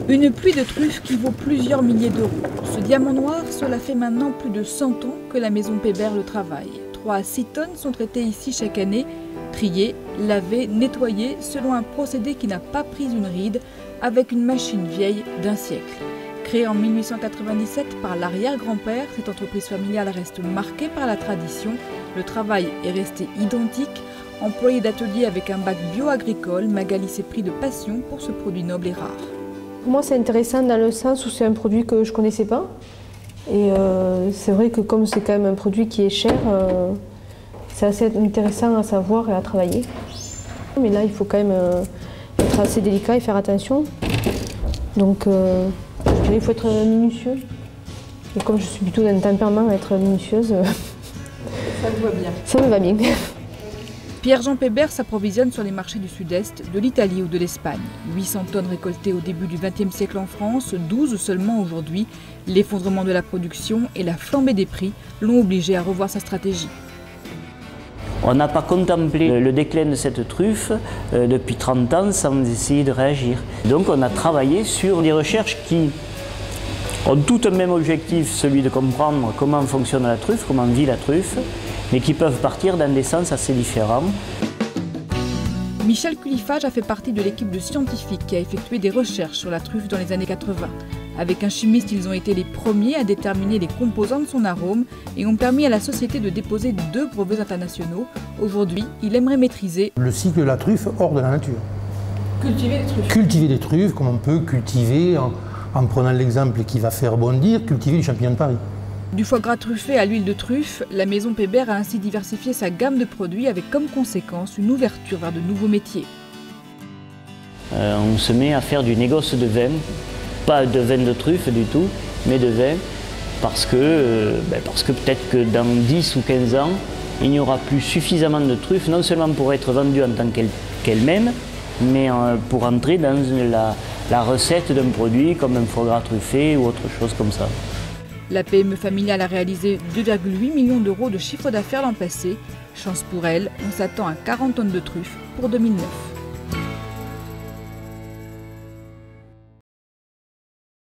Une pluie de truffes qui vaut plusieurs milliers d'euros. Ce diamant noir, cela fait maintenant plus de 100 ans que la maison Pébert le travaille. 3 à 6 tonnes sont traitées ici chaque année, triées, lavées, nettoyées, selon un procédé qui n'a pas pris une ride, avec une machine vieille d'un siècle. Créée en 1897 par l'arrière-grand-père, cette entreprise familiale reste marquée par la tradition. Le travail est resté identique. Employée d'atelier avec un bac bio-agricole, Magali s'est pris de passion pour ce produit noble et rare. Pour moi, c'est intéressant dans le sens où c'est un produit que je ne connaissais pas. Et c'est vrai que comme c'est quand même un produit qui est cher, c'est assez intéressant à savoir et à travailler. Mais là, il faut quand même être assez délicat et faire attention. Donc, je dirais qu'il faut être minutieux. Et comme je suis plutôt d'un tempérament, être minutieuse, ça me va bien. Ça me va bien. Pierre-Jean Pébert s'approvisionne sur les marchés du Sud-Est, de l'Italie ou de l'Espagne. 800 tonnes récoltées au début du XXe siècle en France, 12 seulement aujourd'hui. L'effondrement de la production et la flambée des prix l'ont obligé à revoir sa stratégie. On n'a pas contemplé le déclin de cette truffe depuis 30 ans sans essayer de réagir. Donc on a travaillé sur des recherches qui ont toutes un même objectif, celui de comprendre comment fonctionne la truffe, comment vit la truffe, mais qui peuvent partir dans des sens assez différents. Michel Culifage a fait partie de l'équipe de scientifiques qui a effectué des recherches sur la truffe dans les années 80. Avec un chimiste, ils ont été les premiers à déterminer les composants de son arôme et ont permis à la société de déposer 2 brevets internationaux. Aujourd'hui, il aimerait maîtriser le cycle de la truffe hors de la nature. Cultiver des truffes. Cultiver des truffes comme on peut cultiver, en prenant l'exemple qui va faire bondir, cultiver du champignon de Paris. Du foie gras truffé à l'huile de truffe, la maison Pébert a ainsi diversifié sa gamme de produits avec comme conséquence une ouverture vers de nouveaux métiers. On se met à faire du négoce de vin, pas de vin de truffe du tout, mais de vin, parce que peut-être que dans 10 ou 15 ans, il n'y aura plus suffisamment de truffes, non seulement pour être vendues en tant qu'elles-mêmes, mais pour entrer dans la recette d'un produit comme un foie gras truffé ou autre chose comme ça. La PME familiale a réalisé 2,8 millions d'euros de chiffre d'affaires l'an passé. Chance pour elle, on s'attend à 40 tonnes de truffes pour 2009.